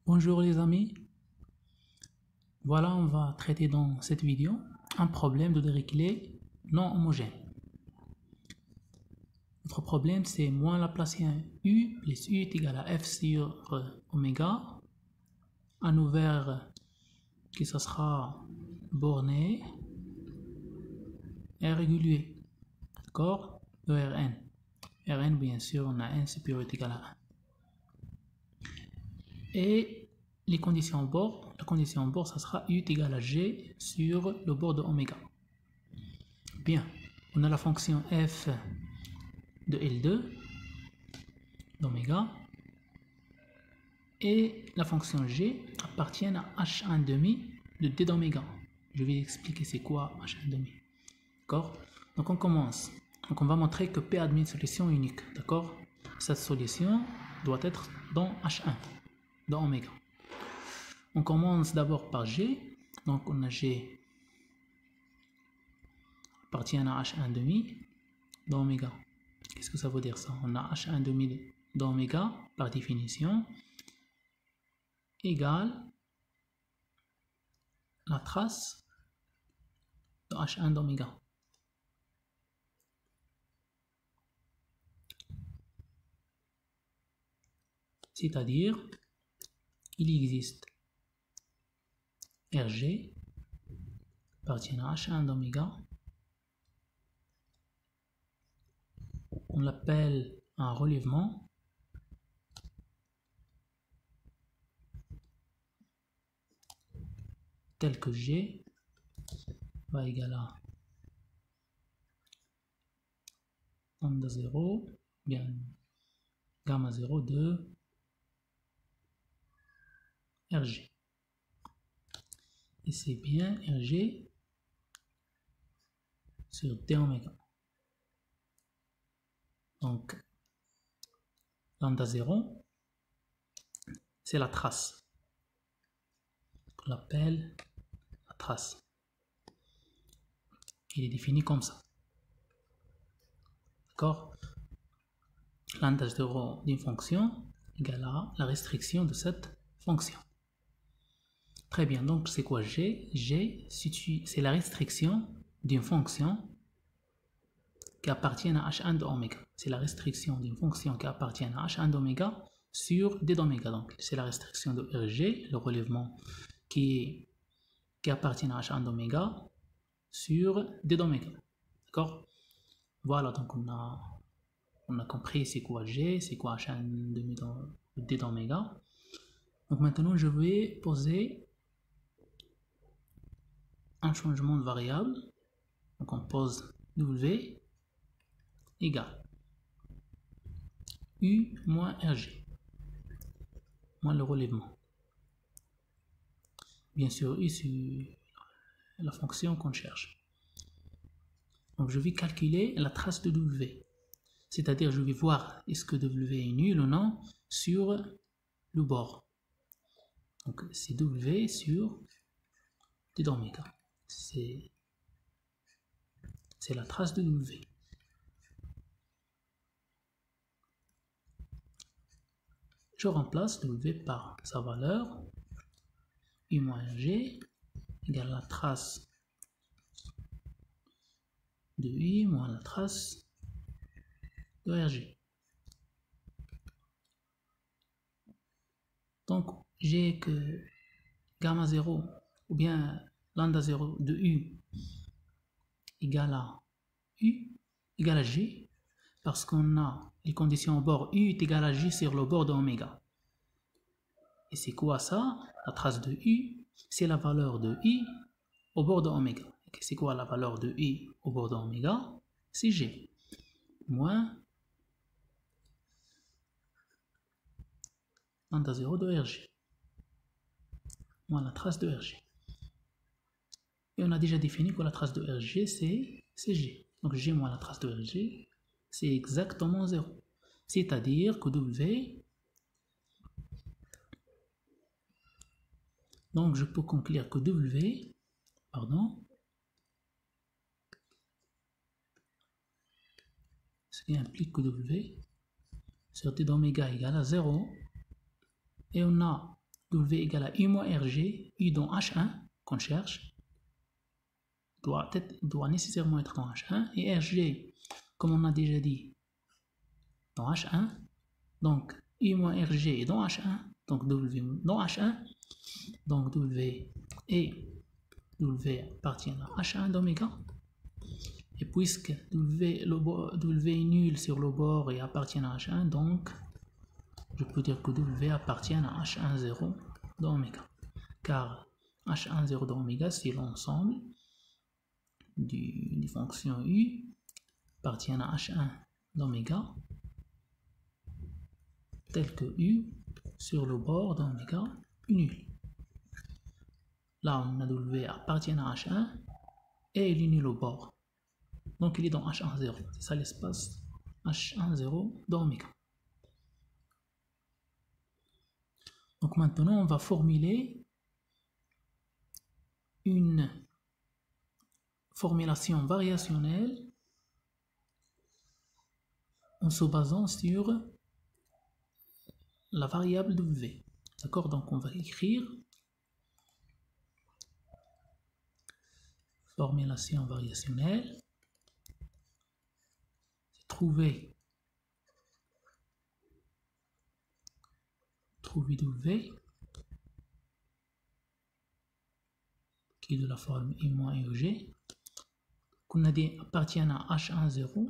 Bonjour les amis, voilà on va traiter dans cette vidéo un problème de dérivée non homogène. Notre problème c'est moins Laplacien u plus u est égal à f sur oméga, un ouvert qui ça sera borné et régulier, d'accord, de Rn. Rn bien sûr on a n supérieur ou égal à 1. Et les conditions au bord, la condition au bord, ça sera u est égal à g sur le bord de oméga. Bien, on a la fonction f de L2 d'oméga et la fonction g appartiennent à h1 demi de d d'oméga. Je vais expliquer c'est quoi h1 demi. D'accord? Donc on commence. Donc on va montrer que P admet une solution unique. D'accord? Cette solution doit être dans h1 dans oméga. On commence d'abord par G, donc on a G appartient à H1 demi d'oméga. Qu'est-ce que ça veut dire ça? On a H1 demi d'oméga par définition égale la trace de H1 d'oméga. C'est-à-dire, il existe Rg appartient à H1 d'oméga. On l'appelle un relèvement tel que G va égal à lambda 0, bien gamma 0 de Rg. Et c'est bien Rg sur d oméga. Donc, lambda 0, c'est la trace. On l'appelle la trace. Il est défini comme ça. D'accord? Lambda 0 d'une fonction égale à la restriction de cette fonction. Très bien, donc c'est quoi G? G, c'est la restriction d'une fonction qui appartient à H1 d'oméga. C'est la restriction d'une fonction qui appartient à H1 d'oméga sur d d'oméga. Donc c'est la restriction de Rg, le relèvement qui appartient à H1 d'oméga sur d d'oméga. D'accord? Voilà, donc on a compris c'est quoi G, c'est quoi H1 demi de d d'oméga. Donc maintenant je vais poser un changement de variable. Donc on pose W égale U moins Rg moins le relèvement. Bien sûr, U c'est la fonction qu'on cherche. Donc je vais calculer la trace de W. C'est-à-dire je vais voir est-ce que W est nul ou non sur le bord. Donc c'est W sur d d'oméga. C'est la trace de W. Je remplace W par sa valeur U moins G égale la trace de U moins la trace de Rg. Donc j'ai que gamma 0 ou bien lambda 0 de U égale à U égale à G parce qu'on a les conditions au bord U est égal à G sur le bord de oméga. Et c'est quoi ça? La trace de U, c'est la valeur de I au bord de oméga. C'est quoi la valeur de I au bord de oméga? C'est G moins lambda 0 de Rg moins la trace de Rg. Et on a déjà défini que la trace de Rg c'est G. Donc G moins la trace de Rg c'est exactement 0. C'est-à-dire que W, donc je peux conclure que W, ce qui implique que W sur d d'oméga égale à 0, et on a W égale à U moins RG, U dans H1 qu'on cherche, doit nécessairement être dans H1, et RG, comme on a déjà dit, dans H1, donc U moins RG est dans H1, donc W dans H1, donc W et W appartient à H1 d'oméga, et puisque W est nul sur le bord et appartient à H1, donc je peux dire que W appartient à H1 0 d'oméga, car H1 0 d'oméga c'est l'ensemble du fonction U appartient à H1 d'oméga tel que U sur le bord d'oméga nul. Là on a W appartient à H1 et il est nul au bord, donc il est dans H1 0, c'est ça l'espace H1 0 d'oméga. Donc maintenant on va formuler une formulation variationnelle en se basant sur la variable W. D'accord, donc on va écrire formulation variationnelle, trouver W qui est de la forme I moins EG, qu'on a dit appartient à H1 0,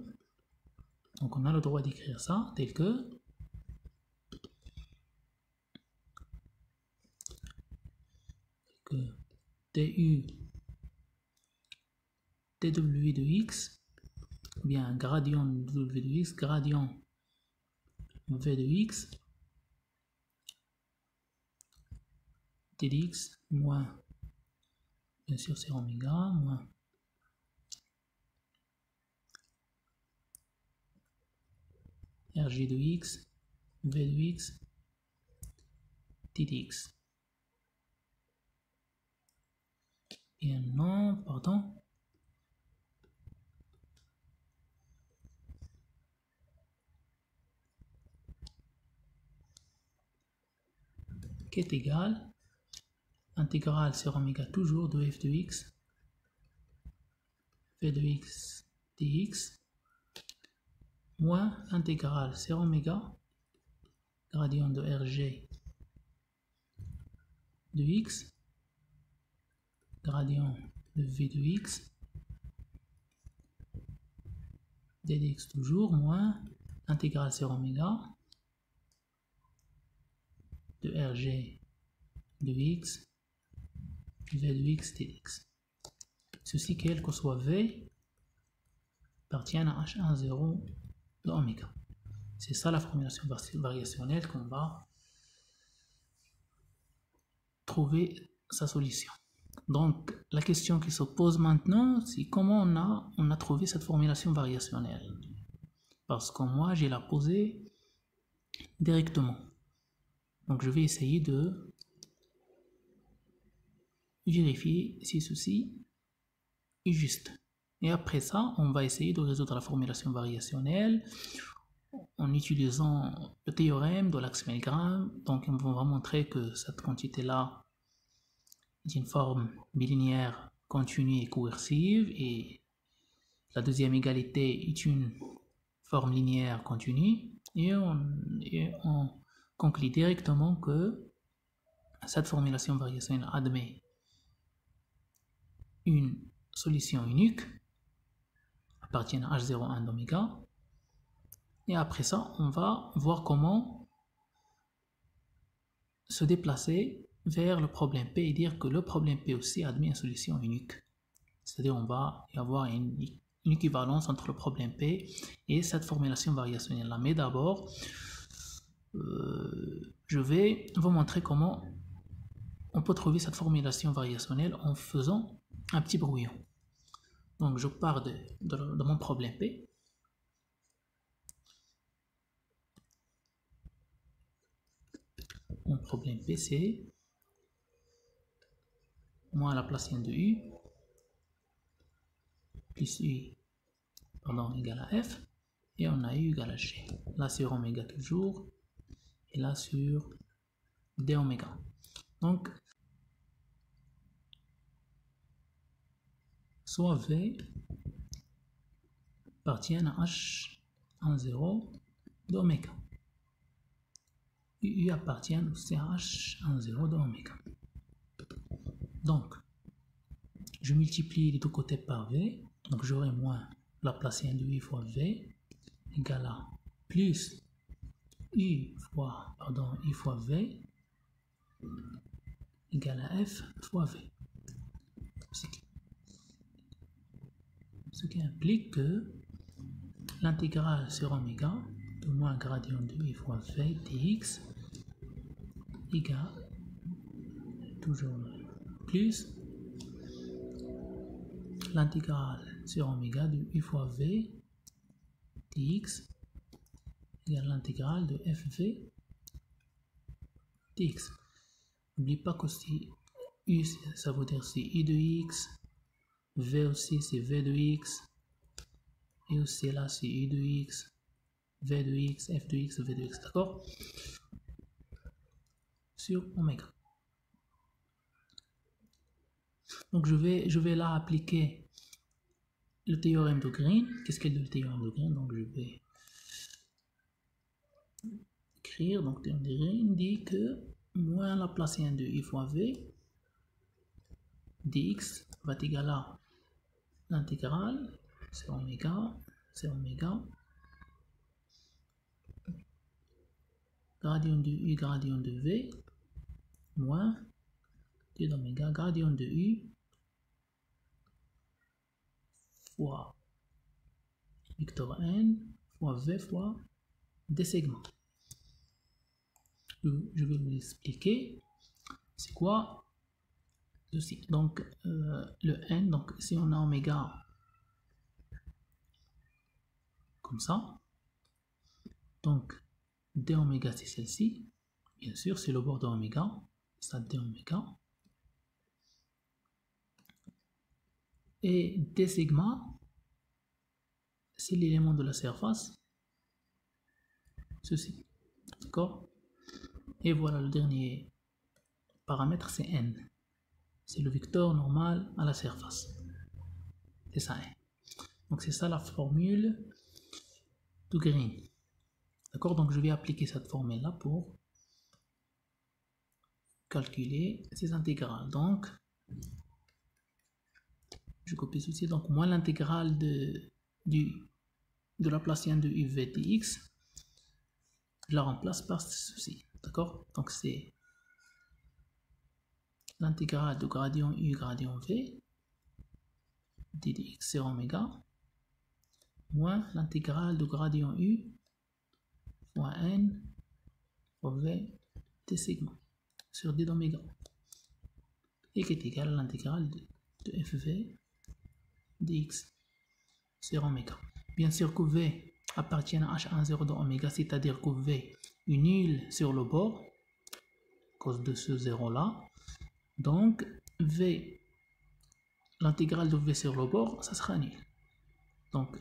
donc on a le droit d'écrire ça tel que du dw de x, ou bien gradient de w de x, gradient v de x, t de x moins, bien sûr c'est oméga, moins rg de x, v de x, t de x. Et non, pardon. Qui est égal, intégrale sur oméga toujours de f de x, v de x dx, moins intégrale sur oméga, gradient de rg de x, gradient de v de x, dx toujours, moins intégrale sur oméga de rg de x, v de x dx. Ceci, quel que soit v, appartient à h1 0 de oméga. C'est ça la formulation variationnelle qu'on va trouver sa solution. Donc la question qui se pose maintenant, c'est comment on a trouvé cette formulation variationnelle. Parce que moi j'ai la posée directement. Donc je vais essayer de vérifier si ceci est juste. Et après ça, on va essayer de résoudre la formulation variationnelle en utilisant le théorème de l'axe Milgram. Donc on va montrer que cette quantité-là est une forme bilinéaire continue et coercive, et la deuxième égalité est une forme linéaire continue, et on conclut directement que cette formulation variationnelle admet une solution unique appartient à H01 d'oméga. Et après ça, on va voir comment se déplacer vers le problème P et dire que le problème P aussi admet une solution unique. C'est-à-dire on va y avoir une équivalence entre le problème P et cette formulation variationnelle-là. Mais d'abord, je vais vous montrer comment on peut trouver cette formulation variationnelle en faisant un petit brouillon. Donc je pars de mon problème P. Mon problème P, c'est moins la Laplacienne de U plus U égale à F, et on a U égale à G. Là sur oméga toujours, et là sur d oméga. Donc, soit V appartient à H10 d'oméga. U appartient aussi à H10 d'oméga. Donc, je multiplie les deux côtés par V. Donc, j'aurai moins Laplacien de U fois V égale à plus U fois V égale à F fois V. Ce qui implique que l'intégrale sur oméga de moins gradient de U fois V dx égale toujours plus l'intégrale sur oméga de U fois V dx égale l'intégrale de FV dx. N'oublie pas que si U ça veut dire c'est I de x, V aussi c'est V de x, et aussi là c'est I de x, V de x, F de x, V de x, d'accord? Sur oméga. Donc je vais là appliquer le théorème de Green. Qu'est-ce qu'est le théorème de Green? Donc je vais écrire, donc le théorème de Green dit que moins Laplacien de U fois V dx va être égal à l'intégrale, c'est oméga, gradient de U, gradient de V, moins d d'oméga, gradient de U, fois vecteur n, fois V fois des segments. Je vais vous expliquer c'est quoi ceci. Donc le n, donc si on a oméga comme ça, donc d oméga c'est celle-ci, bien sûr c'est le bord de oméga, ça d oméga, et d sigma c'est l'élément de la surface, ceci, d'accord? Et voilà le dernier paramètre, c'est n, c'est le vecteur normal à la surface, c'est ça n. Donc c'est ça la formule de Green. D'accord, donc je vais appliquer cette formule là pour calculer ces intégrales. Donc je copie ceci, donc moins l'intégrale de Laplacien de UV dx, je la remplace par ceci. D'accord, donc c'est l'intégrale de gradient U gradient V dx sur oméga moins l'intégrale de gradient U fois n fois V d sigma sur d d'oméga et qui est égal à l'intégrale de FV dx sur oméga. Bien sûr que V appartient à H10 de oméga, c'est-à-dire que V est nul sur le bord à cause de ce 0 là. Donc V, l'intégrale de V sur le bord, ça sera nul. Donc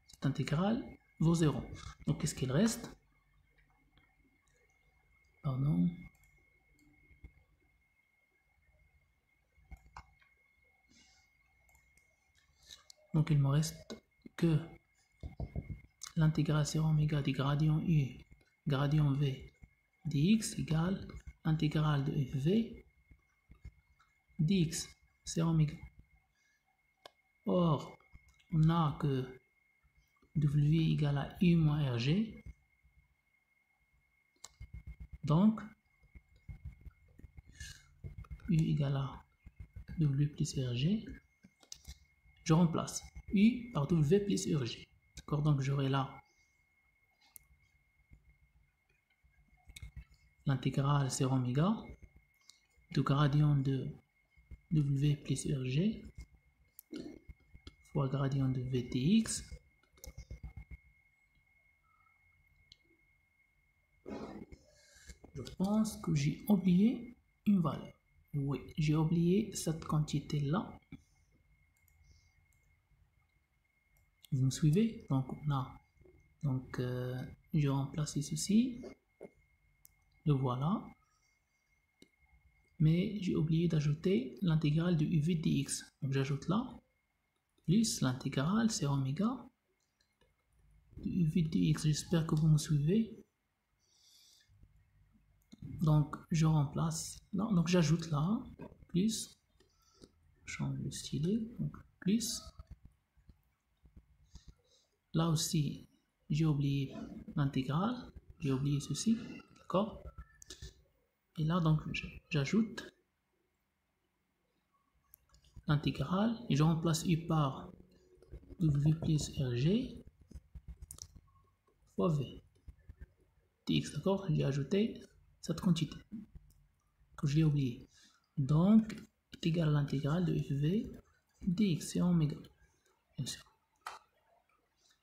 cette intégrale vaut 0. Donc qu'est-ce qu'il reste? Pardon. Donc il me reste que l'intégrale sur oméga du gradient U, gradient V dx égale intégrale de FV dx sur oméga. Or, on a que W égale à U moins RG. Donc, U égale à W plus RG. Je remplace U par W plus RG. D'accord, donc j'aurai là l'intégrale sur oméga du gradient de W plus RG fois gradient de VTX je pense que j'ai oublié une valeur. Oui, j'ai oublié cette quantité là. Vous me suivez? Donc on a je remplace ceci, le voilà, mais j'ai oublié d'ajouter l'intégrale de UV dx. Donc j'ajoute là, plus l'intégrale, c'est oméga de UV dx. J'espère que vous me suivez. Donc je remplace là, donc j'ajoute là, plus, je change le stylet, donc plus. Là aussi, j'ai oublié l'intégrale, j'ai oublié ceci, d'accord? Et là, donc, j'ajoute l'intégrale et je remplace U par W plus RG fois V dx, d'accord? J'ai ajouté cette quantité que je l'ai oublié. Donc, est égal à l'intégrale de FV dx, c'est oméga, bien sûr.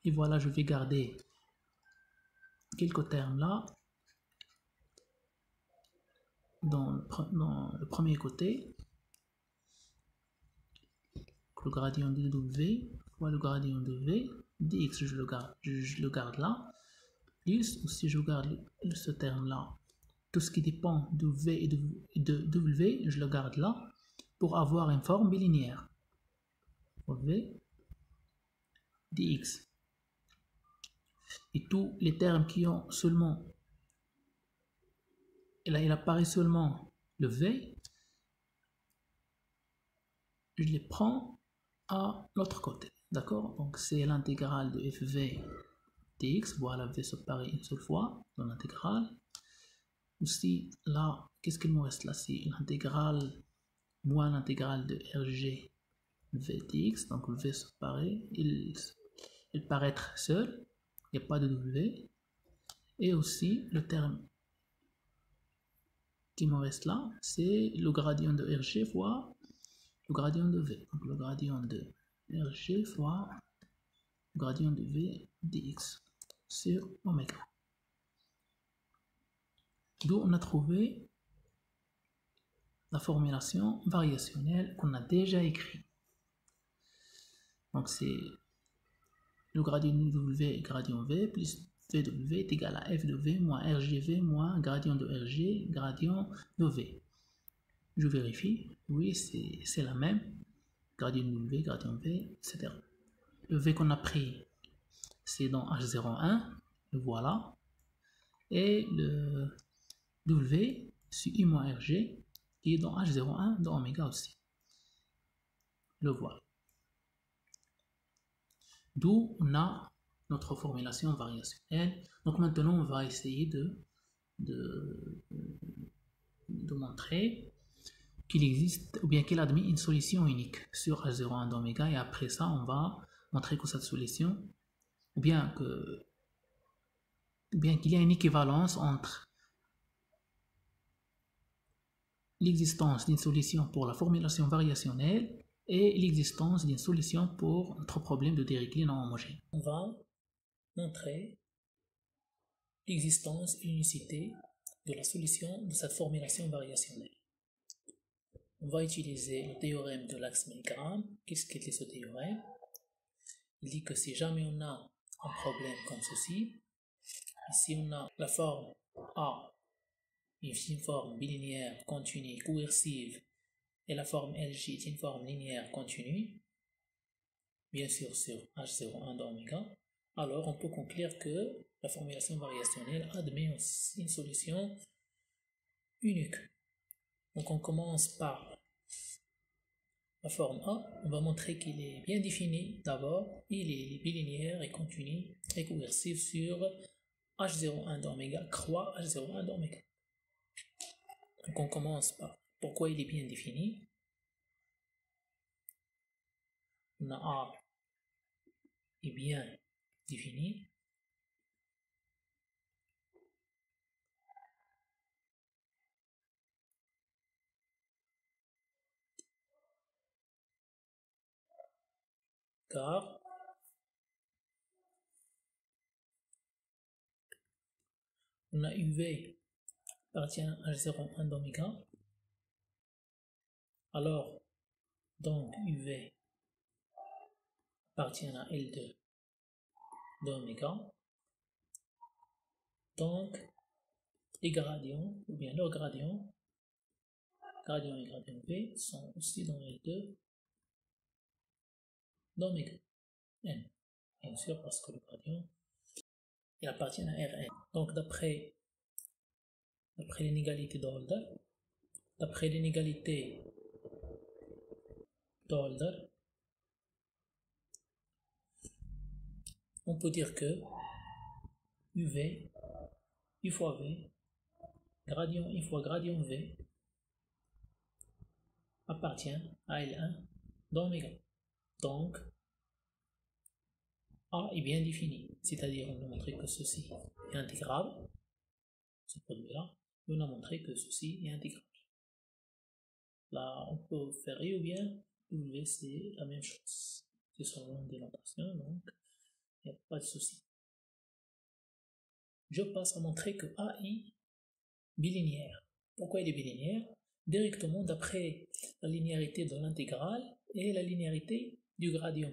Et voilà, je vais garder quelques termes là dans le premier côté. Le gradient de W fois le gradient de V dx, je le garde là, plus aussi je garde ce terme là, tout ce qui dépend de V et de W, je le garde là pour avoir une forme bilinéaire. V dx. Et tous les termes qui ont seulement, et là il apparaît seulement le V, je les prends à l'autre côté, d'accord? Donc c'est l'intégrale de fv dx, voilà, V séparé une seule fois dans l'intégrale. Aussi là, qu'est-ce qu'il me reste là? C'est l'intégrale moins l'intégrale de rg v dx, donc V séparé, il paraît être seul, il n'y a pas de W. Et aussi le terme qui me reste là, c'est le gradient de rg fois le gradient de V. Donc le gradient de rg fois le gradient de V dx sur oméga. D'où on a trouvé la formulation variationnelle qu'on a déjà écrite. Donc c'est le gradient de W gradient V plus V de V est égal à F de V moins RGV moins gradient de RG gradient de V. Je vérifie, oui c'est la même, gradient de W, gradient de V, etc. Le V qu'on a pris c'est dans H01, le voilà, et le W c'est U moins RG qui est dans H01 dans oméga aussi, le voilà. D'où on a notre formulation variationnelle. Donc maintenant on va essayer de montrer qu'il existe ou bien qu'il admet une solution unique sur H01 d'oméga, et après ça on va montrer que cette solution, ou bien qu'il y a une équivalence entre l'existence d'une solution pour la formulation variationnelle et l'existence d'une solution pour notre problème de Dirichlet non homogène. On va montrer l'existence et l'unicité de la solution de cette formulation variationnelle. On va utiliser le théorème de l'axe-Milgram. Qu'est-ce qu'est ce théorème? Il dit que si jamais on a un problème comme ceci, ici on a la forme A, une forme bilinéaire continue coercive, et la forme LG est une forme linéaire continue, bien sûr sur H01 d'oméga, alors on peut conclure que la formulation variationnelle admet une solution unique. Donc on commence par la forme A, on va montrer qu'il est bien défini d'abord, il est bilinéaire et continu et coercif sur H01 d'oméga, croix H01 d'oméga. Donc on commence par pourquoi il est bien défini. On a A est bien défini. Car on a UV appartient à H01 d'oméga. Alors, donc UV appartient à L2 d'oméga. Donc, les gradients, ou bien leur gradient, gradient et gradient V sont aussi dans L2 d'oméga n. Bien sûr, parce que le gradient il appartient à Rn. Donc d'après l'inégalité de Holder, on peut dire que UV, U fois V, gradient I fois gradient V appartient à L1 d'oméga. Donc, A est bien défini, c'est-à-dire on a montré que ceci est intégrable, ce produit-là, et on a montré que ceci est intégrable. Là, on peut faire I ou bien W, c'est la même chose. C'est seulement une dénotation, donc il n'y a pas de souci. Je passe à montrer que A est bilinéaire. Pourquoi il est bilinéaire? Directement d'après la linéarité de l'intégrale et la linéarité du gradient.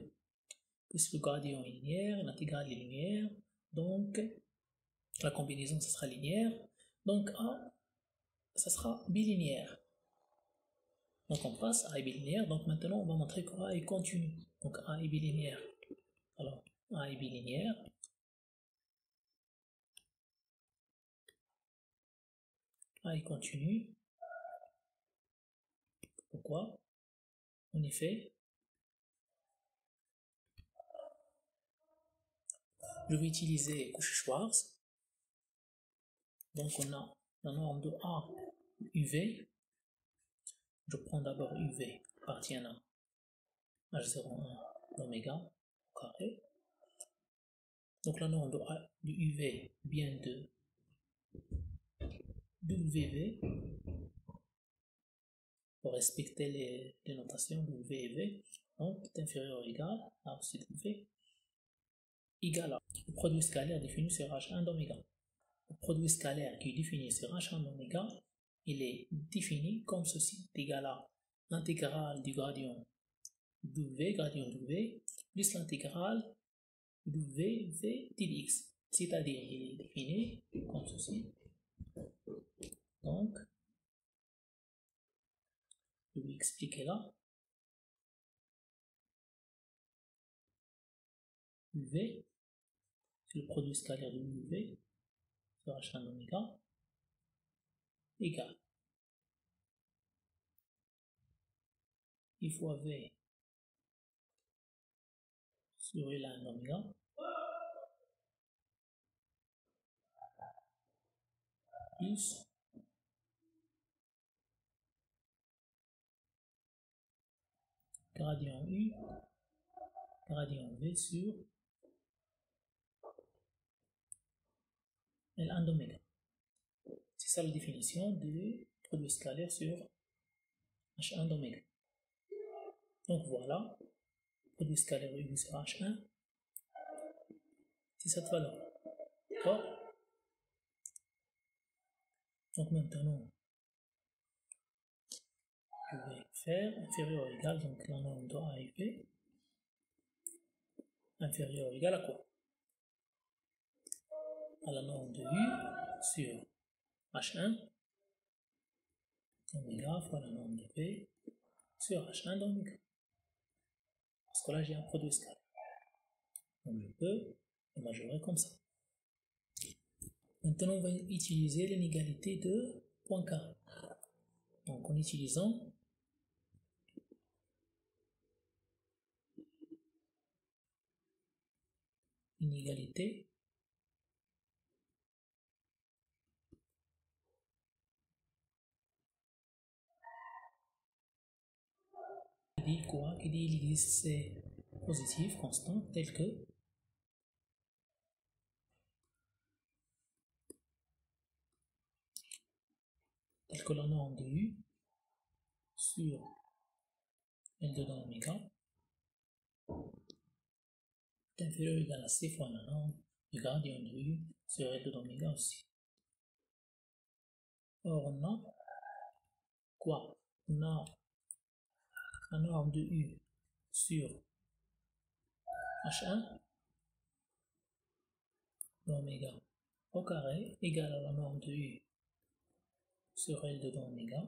Puisque le gradient est linéaire, l'intégrale est linéaire, donc la combinaison ça sera linéaire, donc A ça sera bilinéaire. Donc on passe à A est bilinéaire, donc maintenant on va montrer que A est continu, donc A est bilinéaire. Alors A est bilinéaire, A est continu. Pourquoi? En effet, je vais utiliser Cauchy-Schwarz. Donc on a la norme de A UV. Je prends d'abord UV appartient à H01 d'oméga au carré. Donc la norme de A de UV vient de WV. Pour respecter les notations W et V. Donc est inférieur ou égal à aussi W égal à le produit scalaire défini sur H1 d'oméga. Le produit scalaire qui est défini sur H1 d'oméga, il est défini comme ceci, égal à l'intégrale du gradient W, plus l'intégrale W, V dx. C'est-à-dire, il est défini comme ceci. Donc, je vais expliquer là. UV, c'est le produit scalaire de UV sur H1 d'oméga égal I fois V sur L1 d'oméga plus gradient U, gradient V sur L1 d'oméga. C'est ça la définition du produit scalaire sur H1 d'oméga. Donc voilà, produit scalaire U sur H1, c'est cette valeur. D'accord? Donc maintenant, je vais faire inférieur ou égal, donc la norme de A et B, inférieur ou égal à quoi? À la norme de U sur H1 d'oméga fois la norme de B sur H1 d'oméga. Parce que là, j'ai un produit scalaire. Donc je peux le majorer comme ça. Maintenant, on va utiliser l'inégalité de point K. Donc en utilisant l'inégalité qui dit quoi? Qui dit il existe ces positifs constants tels que la norme de U sur L2 dans oméga est inférieur ou égal à C fois la norme du gradient de U sur L2 dans oméga aussi. Or on a quoi? On a la norme de U sur H1 d'oméga au carré égale à la norme de U sur L2 dans oméga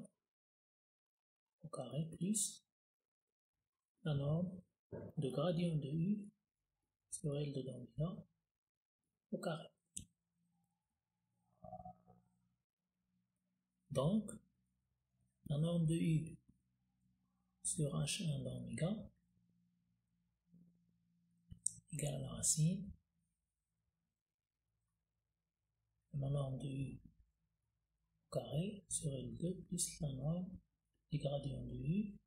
au carré plus la norme de gradient de U sur L de oméga au carré. Donc, la norme de U sur H1 d'oméga égale à la racine de la norme de U au carré sur L2 plus la norme du gradient de U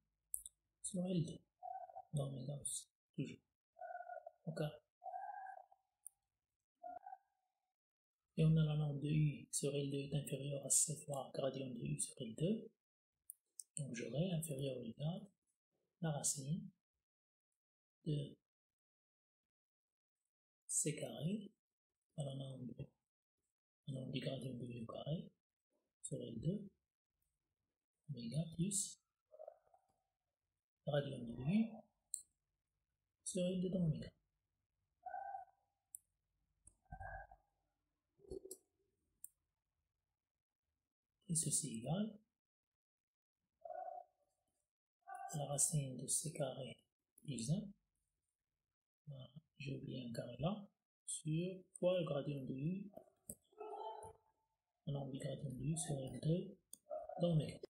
sur L2 d'oméga aussi, toujours au carré. Et on a la norme de U sur L2 est inférieure à C fois gradient de U sur L2. Donc j'aurai inférieur ou égal la racine de C carré à la norme du gradient de U au carré sur L2 oméga plus gradient de U sur L2 d'oméga. Et ceci égale la racine de C carré plus 1, j'ai oublié un carré là, sur fois le gradient de U, la norme du gradient de U sur L2 d'oméga.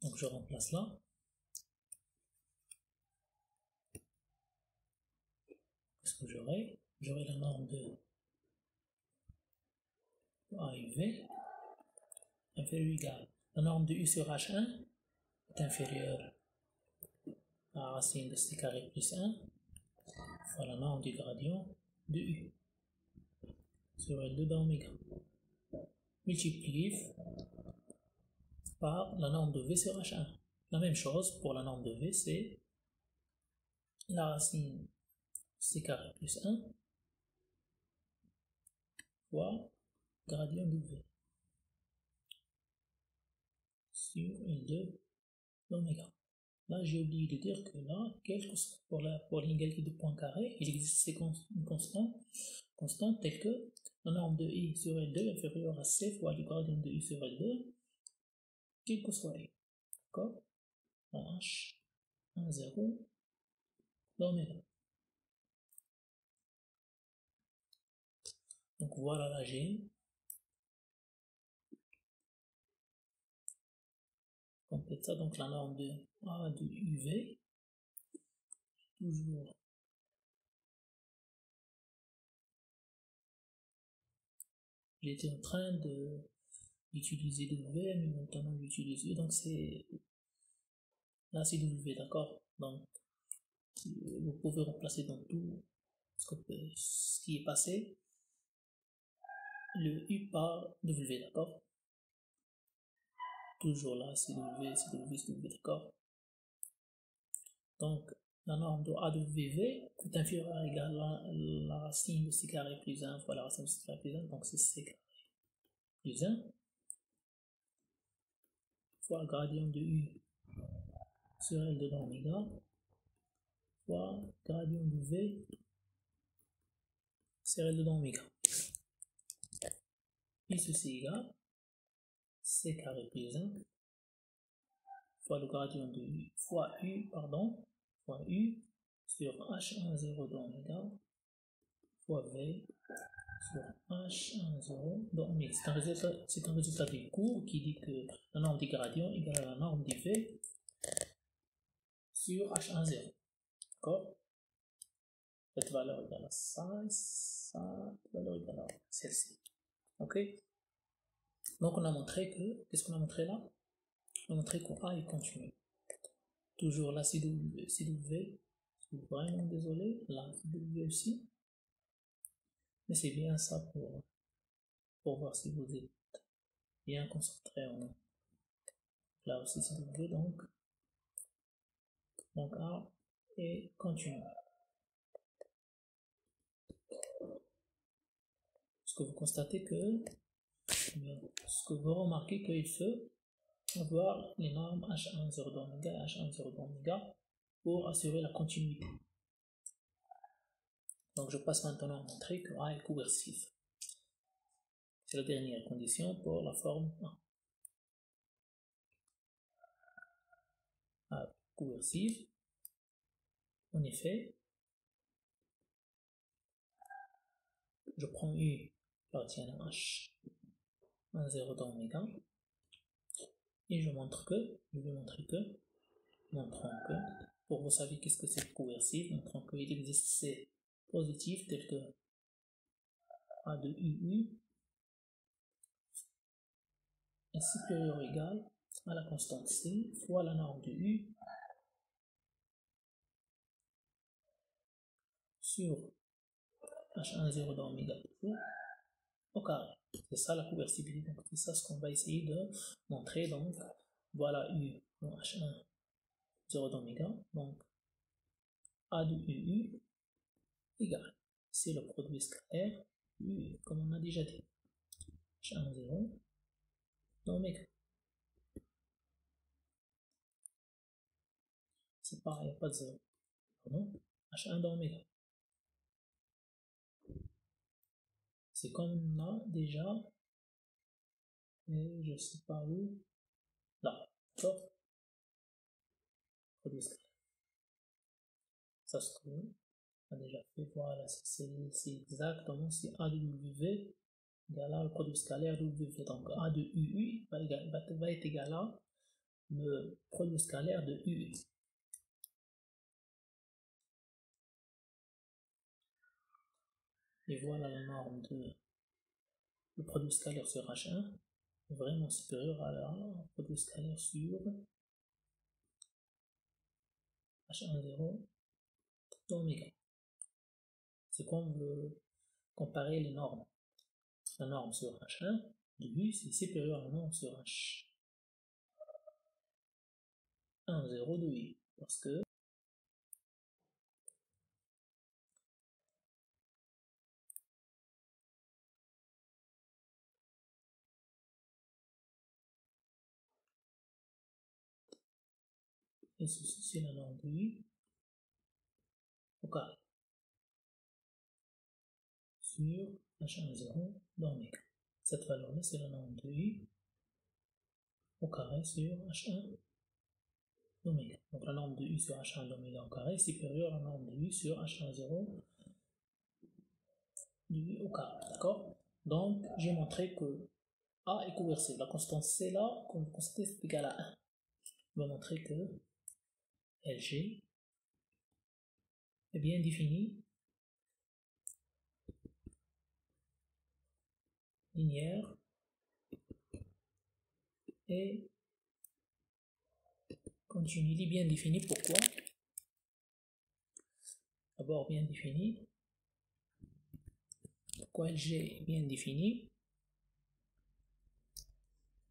Donc je remplace là. Qu'est-ce que j'aurai? J'aurai la norme de A et V inférieure ou égale. La norme de U sur H1 est inférieure à la racine de C carré plus 1 fois la norme du gradient de U sur L2 d'oméga. Multiplié par la norme de V sur H1. La même chose pour la norme de V, c'est la racine C carré plus 1 fois gradient de V sur L2 d'oméga. Là, j'ai oublié de dire que là, pour l'inégalité de points carrés, il existe une constante telle que la norme de I sur L2 est inférieure à C fois le gradient de I sur L2, quel que soit I. D'accord? H, 1, 0, d'oméga. Donc voilà la G. Complète ça, donc la norme de A de UV, toujours j'étais en train d'utiliser W, mais maintenant j'utilise U, donc c'est là c'est W, d'accord? Donc vous pouvez remplacer dans tout ce qui est passé le U par W, d'accord? Toujours là c'est W, c'est W, c'est W, d'accord? Donc la norme de A de VV est inférieure à égale à la racine de C carré plus 1 fois la racine de C carré plus 1, donc c'est C carré plus 1 fois le gradient de U sur L2 d'oméga fois gradient de V sur L2 d'oméga. Et ceci égale C carré plus 1 fois le gradient de U fois U sur H10 d'oméga fois V sur H10 d'oméga. C'est un résultat du cours qui dit que la norme du gradient égale à la norme du V sur H10. D'accord? Cette valeur égale à ça, cette valeur égale à celle-ci. Ok? Donc on a montré que, qu'est-ce qu'on a montré là? On a montré qu'on A est continu. Toujours là, CW, je suis vraiment désolé, là, CW aussi. Mais c'est bien ça pour voir si vous êtes bien concentré en nous. Là aussi CW, donc A est continu. Ce que vous constatez que, ce que vous remarquez qu'il faut avoir les normes H10 d'oméga et H10 d'oméga pour assurer la continuité. Donc je passe maintenant à montrer que A est coercif. C'est la dernière condition pour la forme A. coercive. En effet, je prends U appartient à H, 1, 0 d'oméga, et je vais montrer que, pour vous savez qu'est-ce que c'est coercive, montrant qu'il existe C positifs tels que A de UU est supérieur ou égal à la constante C fois la norme de U sur H1 0 d'oméga au carré. C'est ça la coercibilité, donc c'est ça ce qu'on va essayer de montrer. Donc voilà U dans H1 0 d'oméga, donc A de UU égale, c'est le produit scalaire U, comme on a déjà dit, H1 0 d'oméga. C'est pareil, il n'y a pas de 0. Pardon, H1 d'oméga. C'est comme on a déjà, et je sais pas où, là, d'accord, produit scalaire. Ça se trouve, on a déjà fait, voilà, c'est exactement, c'est A de W égale à le produit scalaire de W. Donc A de UU va être égal à le produit scalaire de UU. Et voilà la norme de le produit scalaire sur H1 est vraiment supérieur à la produit scalaire sur H1 0 d'oméga. C'est quoi on veut comparer les normes. La norme sur H1 de U c'est supérieur à la norme sur H1 0 de U parce que et ceci c'est la norme de U au carré sur H1 0 d'oméga. Cette valeur-là, c'est la norme de U au carré sur H1 d'oméga. Donc la norme de U sur H1 d'oméga au carré est supérieure à la norme de U sur H1 0 de U au carré. D'accord? Donc j'ai montré que A est coercive. La constante C là, comme vous constatez, c'est égal à 1. On va montrer que LG est bien définie, linéaire et continue. Il est bien défini. Pourquoi? D'abord bien défini. Pourquoi LG est bien défini?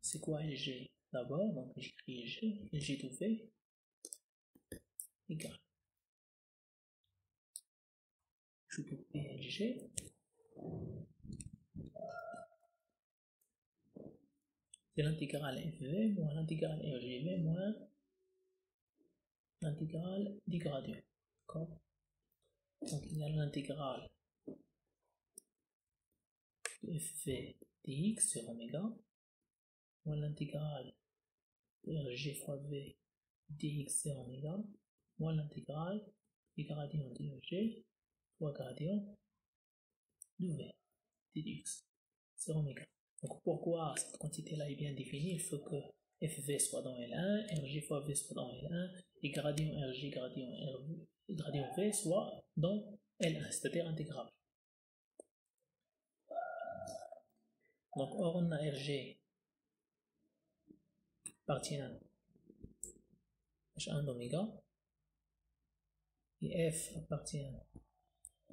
C'est quoi LG? D'abord, donc j'écris LG, LG de V égale. Je peux LG. C'est l'intégrale FV moins l'intégrale RGV moins l'intégrale du gradient. D'accord? Donc il y a l'intégrale de FV dx sur oméga moins l'intégrale de RG fois V dx sur oméga moins l'intégrale du gradient de RG fois gradient de V dx sur oméga. Donc pourquoi cette quantité-là est bien définie? Il faut que FV soit dans L1, RG fois V soit dans L1, et gradient RG, gradient V soit dans L1, c'est-à-dire intégrable. Donc or on a RG appartient à H1 d'oméga, et F appartient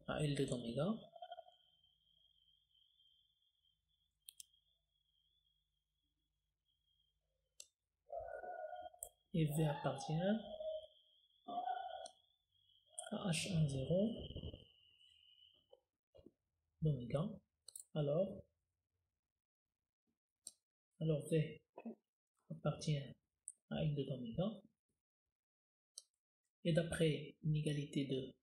à L2 d'oméga, et V appartient à H1 0 d'oméga. Alors V appartient à L2 d'oméga, et d'après l'inégalité de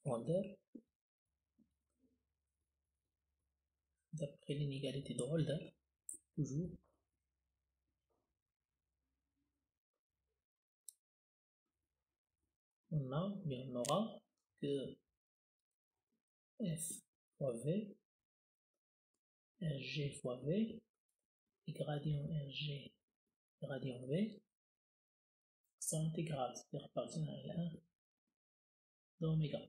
Holder, toujours, on aura que F fois V, RG fois V, et gradient RG, gradient V, sont intégrales, c'est-à-dire appartiennent à L1 d'oméga.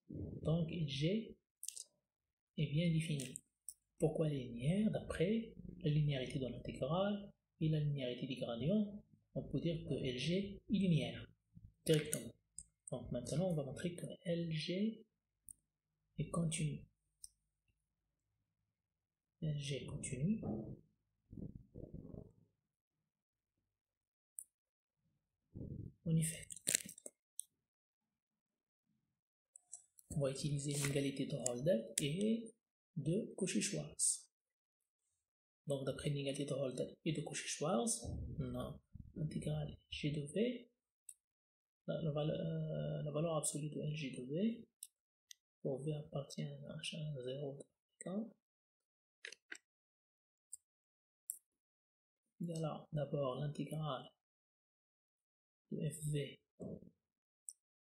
Donc G est bien défini. Pourquoi linéaire? D'après la linéarité de l'intégrale et la linéarité des gradients, on peut dire que LG est linéaire directement. Donc maintenant on va montrer que LG est continu. LG est continu. En effet, on va utiliser l'égalité de Holder et de Cauchy-Schwarz. Donc d'après l'égalité de Holder et de Cauchy-Schwarz, on a l'intégrale G de V, la valeur absolue de LG de V, pour V appartient à H0 de K. Il y a là d'abord l'intégrale de FV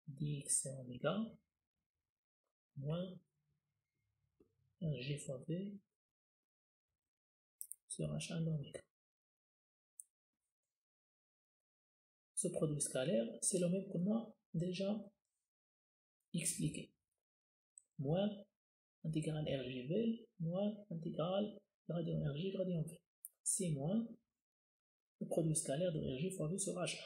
dx et oméga moins G fois V sur H1 d'oméga. Ce produit scalaire, c'est le même qu'on a déjà expliqué. Moins intégrale RGV moins intégrale gradient RG gradient V. C'est moins le produit scalaire de RG fois V sur H1.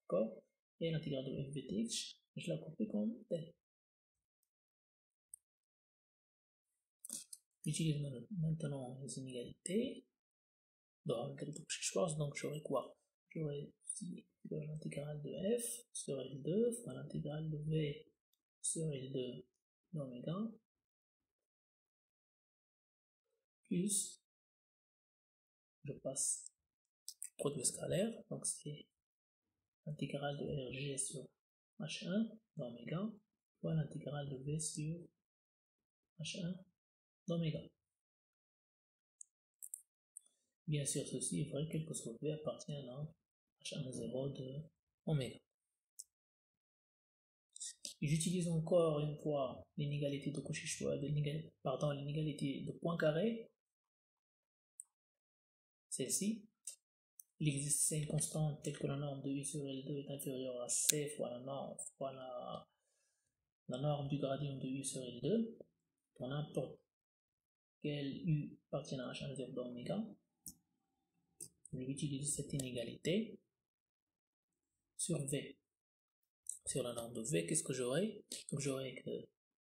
D'accord? Et l'intégrale de FVTH, je la copie comme tel. J'utilise maintenant les inégalités dans le Cauchy-Schwarz, donc j'aurai quoi? J'aurai l'intégrale de f sur L2 fois l'intégrale de v sur L2 d'oméga plus, je passe produit scalaire, donc c'est l'intégrale de Rg sur H1 d'oméga fois l'intégrale de v sur H1 d'oméga. Bien sûr, ceci est vrai, quel que soit v appartient à H1,0 de oméga. J'utilise encore une fois l'inégalité de Cauchy-Schwarz, l'inégalité de Poincaré. Celle-ci, il existe une constante telle que la norme de U sur L2 est inférieure à C fois la norme du gradient de U sur L2 pour n'importe quel U appartient à H1,0 d'oméga. Je vais utiliser cette inégalité sur V. Sur la norme de V, qu'est-ce que j'aurai? Donc j'aurai que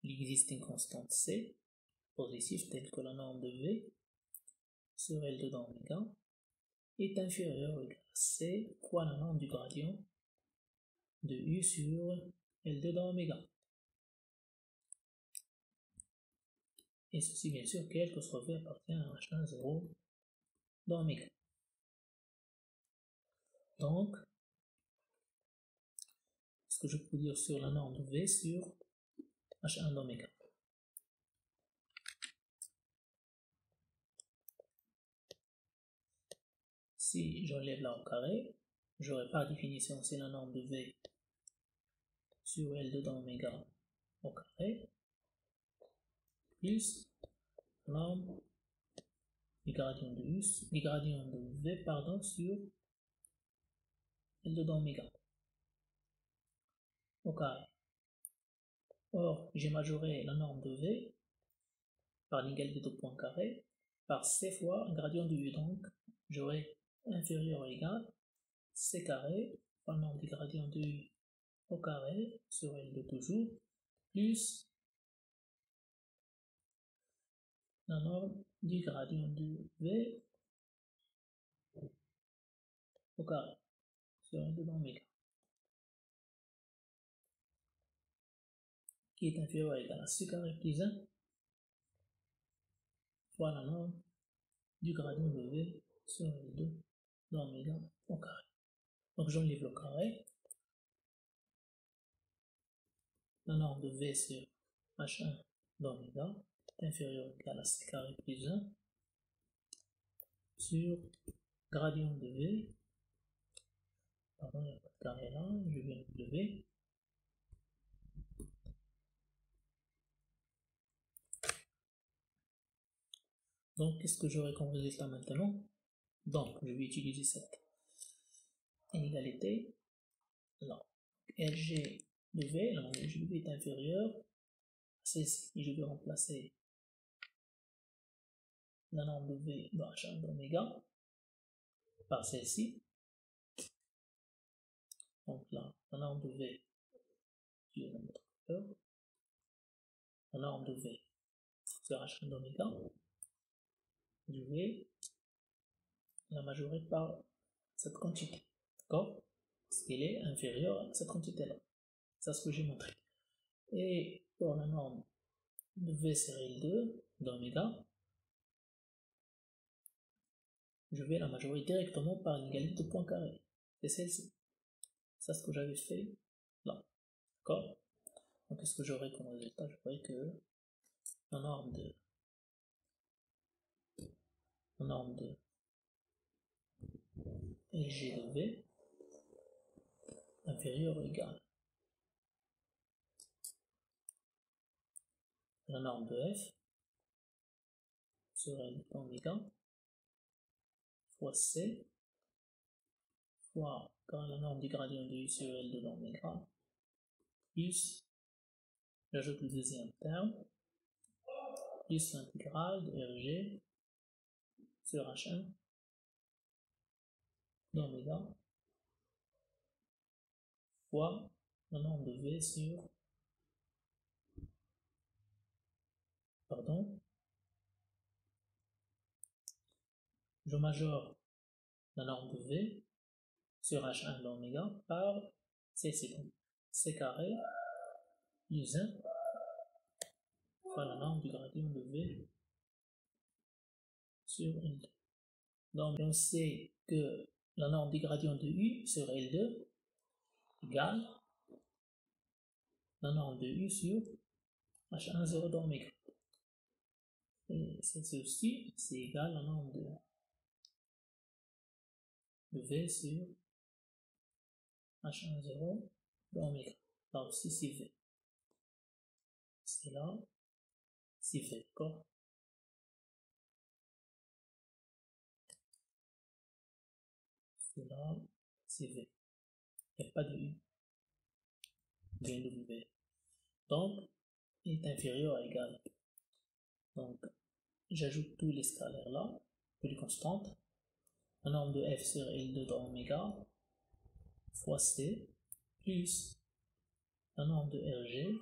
il existe une constante C positive telle que la norme de V sur L2 d'oméga est inférieur ou égal à C fois la norme du gradient de U sur L2 d'oméga. Et ceci bien sûr quel que soit V appartient à H1,0 d'oméga. Donc, ce que je peux dire sur la norme de V sur H1 d'oméga. Si j'enlève là au carré, j'aurai par définition c'est la norme de V sur L2 d'oméga au carré plus la norme du gradient de U, du gradient de V sur L2 d'oméga au carré. Or, j'ai majoré la norme de V par l'égalité de Poincaré par C fois un gradient de U. Donc, j'aurai inférieur ou égal C carré par la norme du gradient de U au carré sur L2 toujours plus la norme du gradient de V au carré sur L2 d'oméga qui est inférieur ou égal à C carré plus 1 fois la norme du gradient de V sur L2 d'oméga au carré. Donc j'enlève le carré. La norme de V sur H1 d'oméga est inférieur ou égal à C carré plus 1 sur gradient de V. Pardon, il n'y a pas de carré là, je viens de lever. Donc, qu'est-ce que j'aurai comme résultat maintenant? Donc, je vais utiliser cette inégalité. Là, LG de V, alors LG de V est inférieur à celle-ci. Et je vais remplacer la norme de V de H1 d'oméga par celle-ci. Donc là, la norme de V, je vais la mettre ailleurs. La norme de V sur H1 d'oméga, je vais la majorer par cette quantité. D'accord? Parce qu'elle est inférieure à cette quantité-là. C'est ce que j'ai montré. Et pour la norme de V sur L2 d'oméga, je vais la majorer directement par une égalité de points carrés. C'est celle-ci. C'est ce que j'avais fait là. D'accord? Donc, qu'est-ce que j'aurai comme résultat? J'aurai que la norme de LG de V inférieure ou égale à la norme de F sur L oméga fois C fois la norme du gradient de U sur L de l'oméga plus, j'ajoute le deuxième terme, plus l'intégrale de RG sur H1 d'oméga fois la norme de V sur, je majore la norme de V sur H1 d'oméga par celle-ci, donc C carré plus 1 fois la norme du gradient de V sur L2. Donc on sait que la norme du gradient de U sur L2 égale la norme de U sur H1 0 d'oméga. Et celle-ci aussi, c'est égal à la norme de V sur H1 0 d'oméga. Là aussi c'est V. C'est là, c'est V, d'accord? C'est là, c'est V. Il n'y a pas de U. Bien W. Donc, il est inférieur à égal. Donc, j'ajoute tous les scalaires là, tous les constantes. La norme de F sur L2 d'oméga fois C plus la norme de RG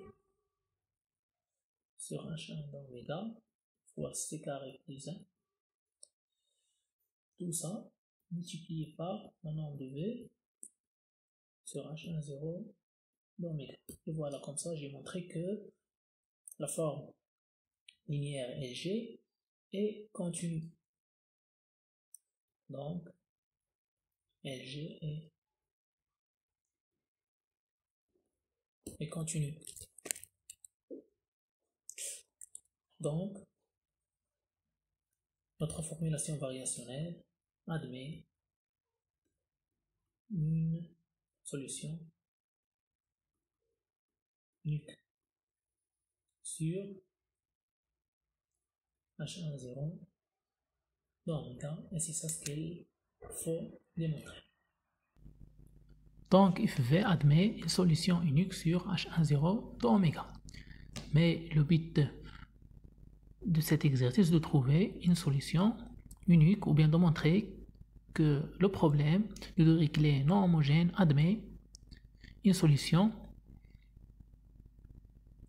sur H1 d'oméga fois C carré plus 1. Tout ça multiplié par la norme de V sur H1 0 d'oméga. Et voilà, comme ça j'ai montré que la forme linéaire LG est continue. Donc LG est continue. Donc notre formulation variationnelle admet une solution unique sur H1 0 d'oméga, et c'est ça ce qu'il faut démontrer. Donc FV admet une solution unique sur H1 0 d'oméga. Mais le but de cet exercice est de trouver une solution unique ou bien de montrer que le problème de Dirichlet non homogène admet une solution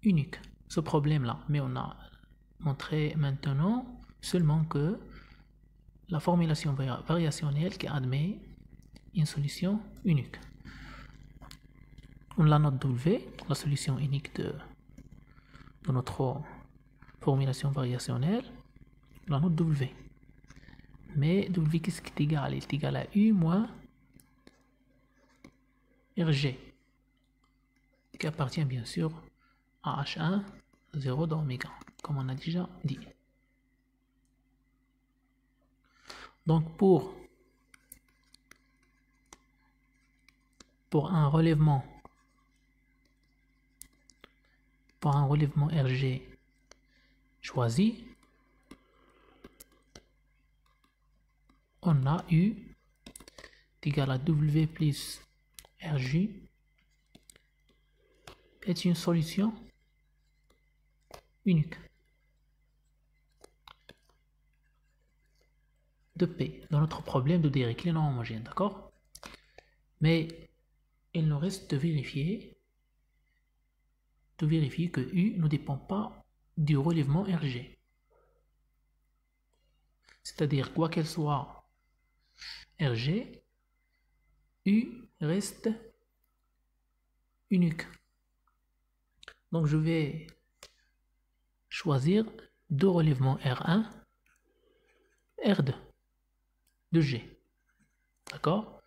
unique. Ce problème-là, mais on a montré maintenant seulement que la formulation variationnelle qui admet une solution unique. On la note W, la solution unique de notre formulation variationnelle, la note W. Mais W, qu'est-ce qui est égal? Il est égal à U moins RG, qui appartient bien sûr à H1 0 d'oméga, comme on a déjà dit. Donc pour un relèvement RG choisi, on a U est égal à W plus RJ est une solution unique de P dans notre problème de Dirichlet non homogène, d'accord? Mais il nous reste de vérifier que U ne dépend pas du relèvement RG. C'est-à-dire, quoi qu'elle soit RG, U reste unique. Donc je vais choisir deux relèvements R1, R2 de G. D'accord?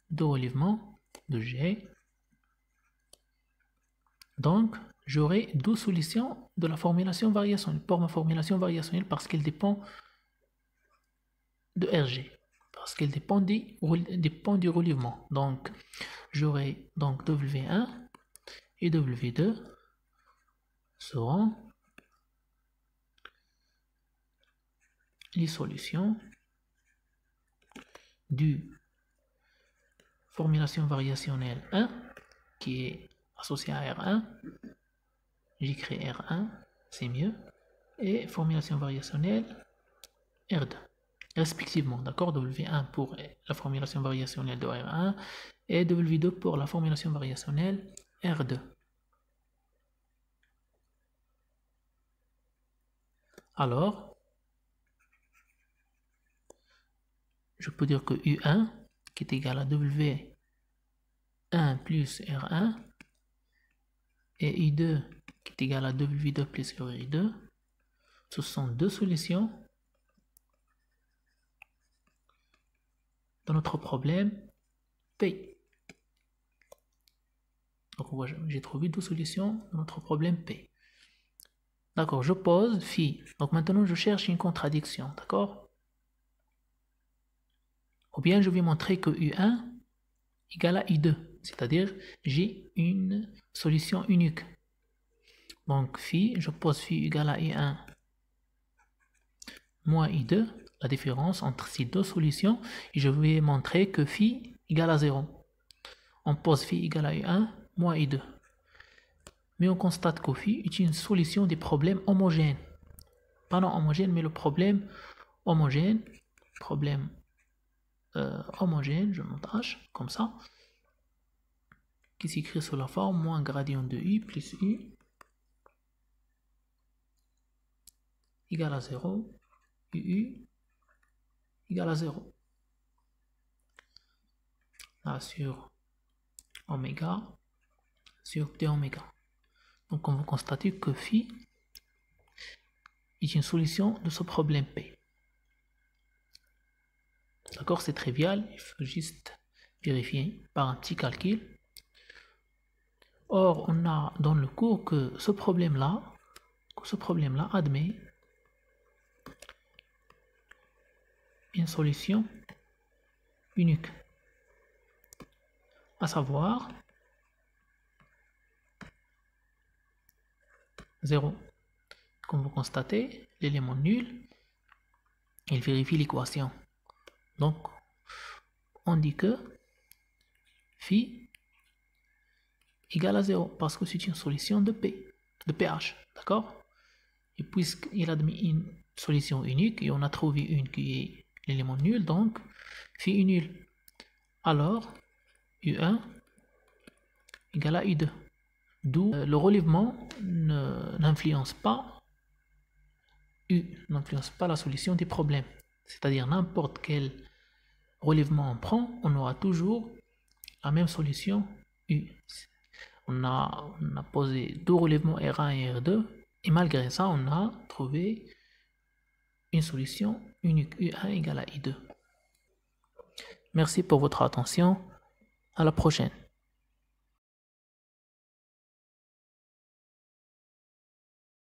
Deux relèvements de G. Donc, j'aurai deux solutions de la formulation variationnelle pour ma formulation variationnelle parce qu'elle dépend de RG. Parce qu'elle dépend du relèvement. Donc, j'aurai donc W1 et W2 seront les solutions du formulation variationnelle 1 qui est associée à R1. J'écris R1, c'est mieux. Et formulation variationnelle R2. Respectivement, d'accord? W1 pour la formulation variationnelle de R1 et W2 pour la formulation variationnelle R2. Alors, je peux dire que U1 qui est égal à W1 plus R1 et U2 qui est égal à W2 plus R2, ce sont deux solutions de notre problème P. Donc j'ai trouvé deux solutions de notre problème P. D'accord, je pose phi. Donc maintenant je cherche une contradiction, d'accord? Ou bien je vais montrer que U1 égale à U2, c'est-à-dire j'ai une solution unique. Donc phi, je pose phi égale à U1 moins U2, la différence entre ces deux solutions, et je vais montrer que phi égale à 0. On pose phi égale à U1 moins U2. Mais on constate que phi est une solution des problèmes homogènes. Pas non homogène, mais le problème homogène, homogène, je montage comme ça, qui s'écrit sous la forme moins gradient de U plus U égale à 0, UU égale à 0. Là sur oméga sur d oméga. Donc on va constater que phi est une solution de ce problème P. D'accord, c'est trivial, il faut juste vérifier par un petit calcul. Or, on a dans le cours que ce problème-là admet une solution unique, à savoir 0. Comme vous constatez, l'élément nul, il vérifie l'équation. Donc, on dit que phi égale à 0 parce que c'est une solution de P, de pH, d'accord? Et puisqu'il admet une solution unique et on a trouvé une qui est l'élément nul, donc phi est nul. Alors, U1 égale à U2. D'où le relèvement n'influence pas U, n'influence pas la solution des problèmes. C'est-à-dire n'importe quel relèvement on prend, on aura toujours la même solution U. On a posé deux relèvements R1 et R2 et malgré ça on a trouvé une solution unique U1 égale à I2. Merci pour votre attention, à la prochaine.